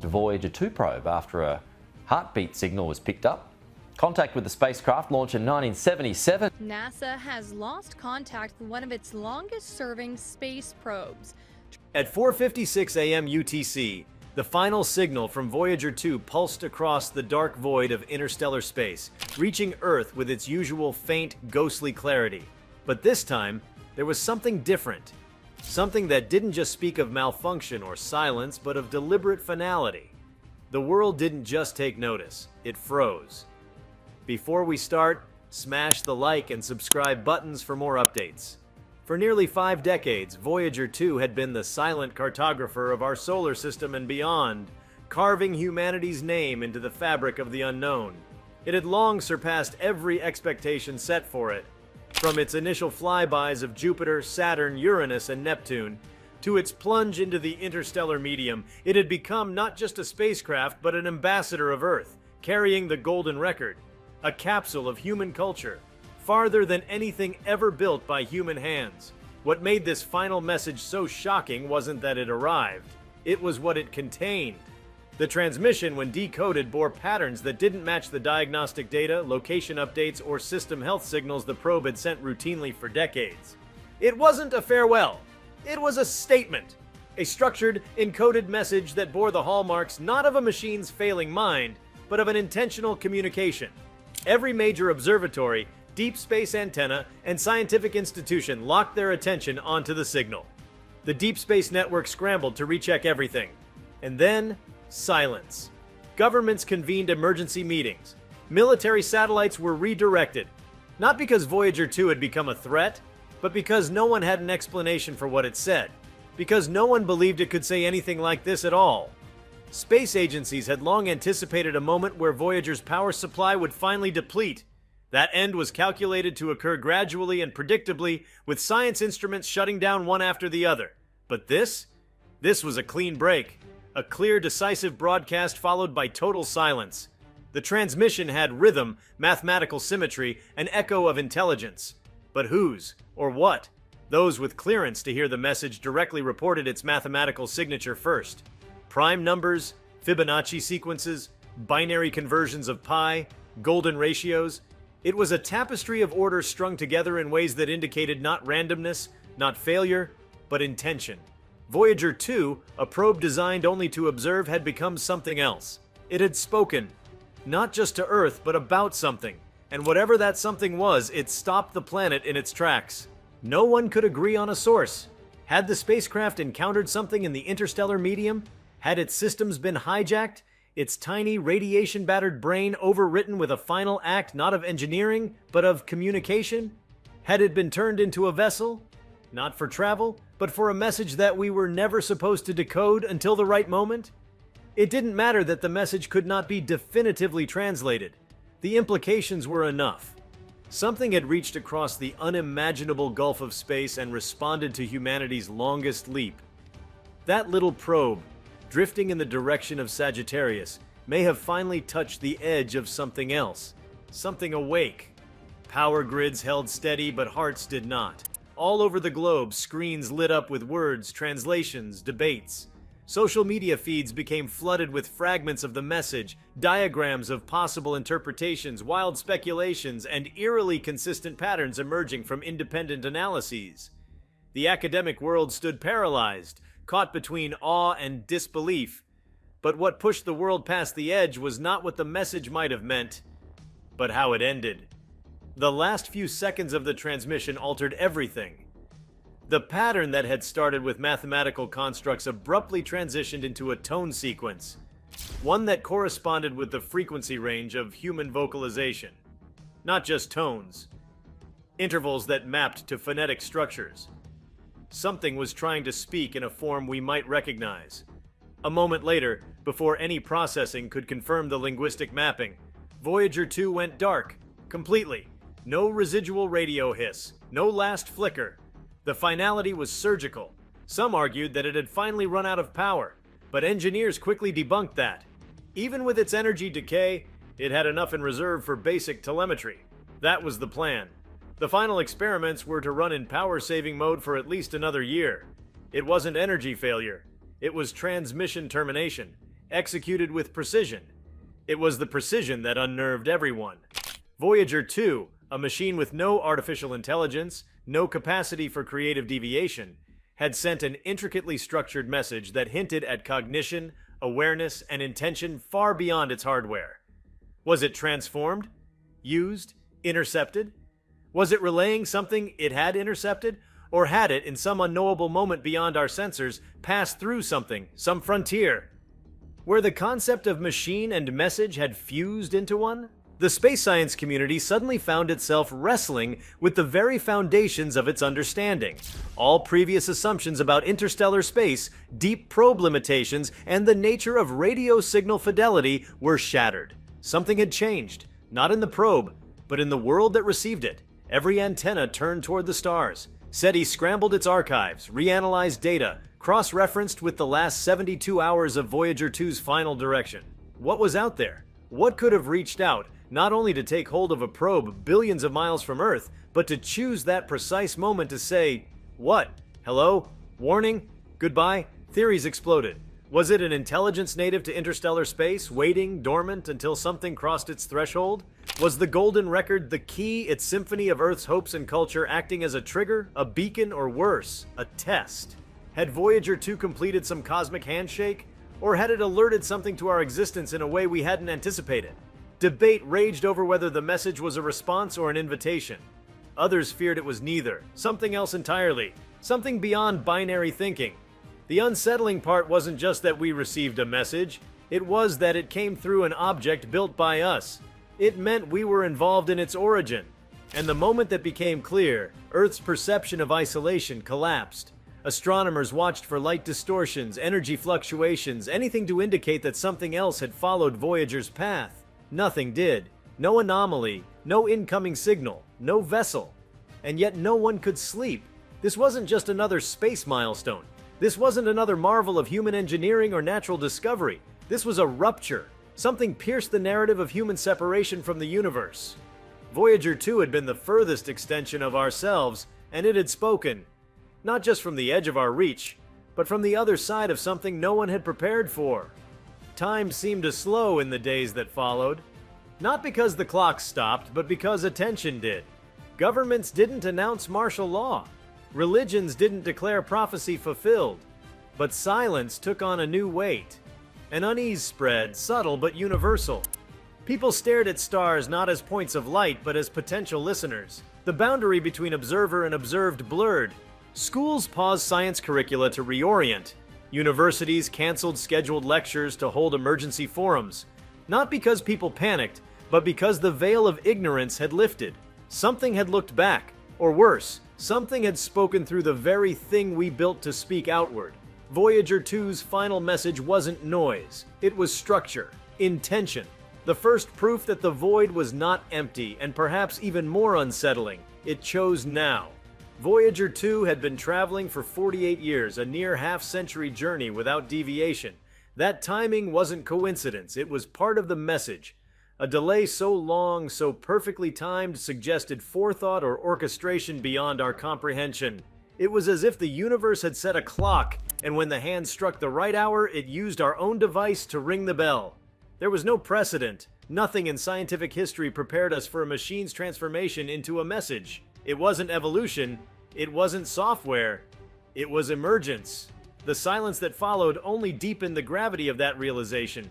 Voyager 2 probe after a heartbeat signal was picked up. Contact with the spacecraft launched in 1977. NASA has lost contact with one of its longest-serving space probes. At 4:56 a.m. UTC, the final signal from Voyager 2 pulsed across the dark void of interstellar space, reaching Earth with its usual faint, ghostly clarity. But this time, there was something different. Something that didn't just speak of malfunction or silence, but of deliberate finality. The world didn't just take notice, it froze. Before we start, smash the like and subscribe buttons for more updates. For nearly 5 decades, Voyager 2 had been the silent cartographer of our solar system and beyond, carving humanity's name into the fabric of the unknown. It had long surpassed every expectation set for it, from its initial flybys of Jupiter, Saturn, Uranus, and Neptune, to its plunge into the interstellar medium. It had become not just a spacecraft, but an ambassador of Earth, carrying the golden record, a capsule of human culture, farther than anything ever built by human hands. What made this final message so shocking wasn't that it arrived, it was what it contained. The transmission, when decoded, bore patterns that didn't match the diagnostic data, location updates, or system health signals the probe had sent routinely for decades. It wasn't a farewell, it was a statement. A structured, encoded message that bore the hallmarks not of a machine's failing mind, but of an intentional communication. Every major observatory, deep space antenna, and scientific institution locked their attention onto the signal. The Deep Space Network scrambled to recheck everything. And then, silence. Governments convened emergency meetings. Military satellites were redirected. Not because Voyager 2 had become a threat, but because no one had an explanation for what it said. Because no one believed it could say anything like this at all. Space agencies had long anticipated a moment where Voyager's power supply would finally deplete. That end was calculated to occur gradually and predictably, with science instruments shutting down one after the other. But this was a clean break. A clear, decisive broadcast followed by total silence. The transmission had rhythm, mathematical symmetry, an echo of intelligence. But whose, or what? Those with clearance to hear the message directly reported its mathematical signature first. Prime numbers, Fibonacci sequences, binary conversions of pi, golden ratios. It was a tapestry of orders strung together in ways that indicated not randomness, not failure, but intention. Voyager 2, a probe designed only to observe, had become something else. It had spoken, not just to Earth, but about something. And whatever that something was, it stopped the planet in its tracks. No one could agree on a source. Had the spacecraft encountered something in the interstellar medium? Had its systems been hijacked? Its tiny, radiation-battered brain overwritten with a final act not of engineering, but of communication? Had it been turned into a vessel? Not for travel, but for a message that we were never supposed to decode until the right moment? It didn't matter that the message could not be definitively translated. The implications were enough. Something had reached across the unimaginable gulf of space and responded to humanity's longest leap. That little probe, drifting in the direction of Sagittarius, may have finally touched the edge of something else. Something awake. Power grids held steady, but hearts did not. All over the globe, screens lit up with words, translations, debates. Social media feeds became flooded with fragments of the message, diagrams of possible interpretations, wild speculations, and eerily consistent patterns emerging from independent analyses. The academic world stood paralyzed, caught between awe and disbelief. But what pushed the world past the edge was not what the message might have meant, but how it ended. The last few seconds of the transmission altered everything. The pattern that had started with mathematical constructs abruptly transitioned into a tone sequence, one that corresponded with the frequency range of human vocalization. Not just tones, intervals that mapped to phonetic structures. Something was trying to speak in a form we might recognize. A moment later, before any processing could confirm the linguistic mapping, Voyager 2 went dark, completely. No residual radio hiss, no last flicker. The finality was surgical. Some argued that it had finally run out of power, but engineers quickly debunked that. Even with its energy decay, it had enough in reserve for basic telemetry. That was the plan. The final experiments were to run in power-saving mode for at least another year. It wasn't energy failure. It was transmission termination. executed with precision. It was the precision that unnerved everyone. Voyager 2, a machine with no artificial intelligence, no capacity for creative deviation, had sent an intricately structured message that hinted at cognition, awareness, and intention far beyond its hardware. Was it transformed? Used? Intercepted? Was it relaying something it had intercepted? Or had it, in some unknowable moment beyond our sensors, passed through something, some frontier? Where the concept of machine and message had fused into one? The space science community suddenly found itself wrestling with the very foundations of its understanding. All previous assumptions about interstellar space, deep probe limitations, and the nature of radio signal fidelity were shattered. Something had changed, not in the probe, but in the world that received it. Every antenna turned toward the stars. SETI scrambled its archives, reanalyzed data, cross-referenced with the last 72 hours of Voyager 2's final direction. What was out there? What could have reached out, not only to take hold of a probe billions of miles from Earth, but to choose that precise moment to say, what? Hello? Warning? Goodbye? Theories exploded. Was it an intelligence native to interstellar space, waiting dormant until something crossed its threshold? Was the golden record the key, its symphony of Earth's hopes and culture, acting as a trigger, a beacon, or worse, a test? Had Voyager 2 completed some cosmic handshake? Or had it alerted something to our existence in a way we hadn't anticipated? Debate raged over whether the message was a response or an invitation. Others feared it was neither, something else entirely, something beyond binary thinking. The unsettling part wasn't just that we received a message, it was that it came through an object built by us. It meant we were involved in its origin. And the moment that became clear, Earth's perception of isolation collapsed. Astronomers watched for light distortions, energy fluctuations, anything to indicate that something else had followed Voyager's path. Nothing did. No anomaly, no incoming signal, no vessel. And yet no one could sleep. This wasn't just another space milestone. This wasn't another marvel of human engineering or natural discovery. This was a rupture. Something pierced the narrative of human separation from the universe. Voyager 2 had been the furthest extension of ourselves, and it had spoken. Not just from the edge of our reach, but from the other side of something no one had prepared for. Time seemed to slow in the days that followed. Not because the clock stopped, but because attention did. Governments didn't announce martial law. Religions didn't declare prophecy fulfilled. But silence took on a new weight. An unease spread, subtle but universal. People stared at stars not as points of light, but as potential listeners. The boundary between observer and observed blurred. Schools paused science curricula to reorient. Universities canceled scheduled lectures to hold emergency forums. Not because people panicked, but because the veil of ignorance had lifted. Something had looked back, or worse, something had spoken through the very thing we built to speak outward. Voyager 2's final message wasn't noise, it was structure, intention. The first proof that the void was not empty, and perhaps even more unsettling, it chose now. Voyager 2 had been traveling for 48 years, a near half-century journey without deviation. That timing wasn't coincidence, it was part of the message. A delay so long, so perfectly timed, suggested forethought or orchestration beyond our comprehension. It was as if the universe had set a clock, and when the hand struck the right hour, it used our own device to ring the bell. There was no precedent. Nothing in scientific history prepared us for a machine's transformation into a message. It wasn't evolution. It wasn't software. It was emergence. The silence that followed only deepened the gravity of that realization.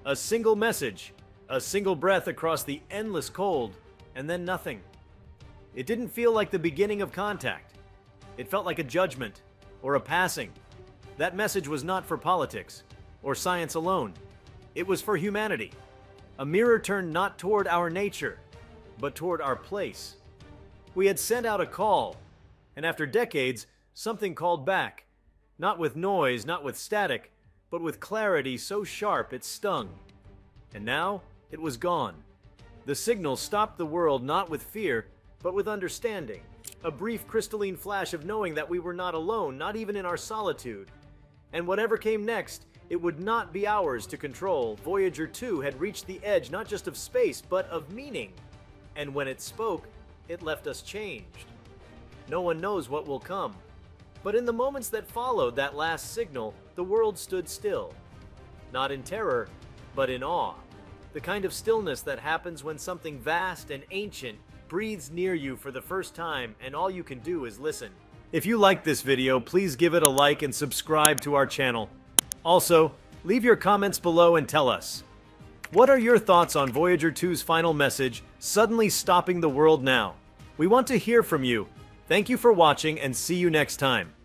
A single message, a single breath across the endless cold, and then nothing. It didn't feel like the beginning of contact. It felt like a judgment, or a passing. That message was not for politics, or science alone. It was for humanity. A mirror turned not toward our nature, but toward our place. We had sent out a call, and after decades, something called back. Not with noise, not with static, but with clarity so sharp it stung. And now, it was gone. The signal stopped the world not with fear, but with understanding. A brief crystalline flash of knowing that we were not alone, not even in our solitude. And whatever came next, it would not be ours to control. Voyager 2 had reached the edge not just of space, but of meaning. And when it spoke, it left us changed. No one knows what will come. But in the moments that followed that last signal, the world stood still. not in terror, but in awe. The kind of stillness that happens when something vast and ancient breathes near you for the first time and all you can do is listen. If you liked this video, please give it a like and subscribe to our channel. Also, leave your comments below and tell us, what are your thoughts on Voyager 2's final message, suddenly stopping the world now? We want to hear from you. Thank you for watching and see you next time.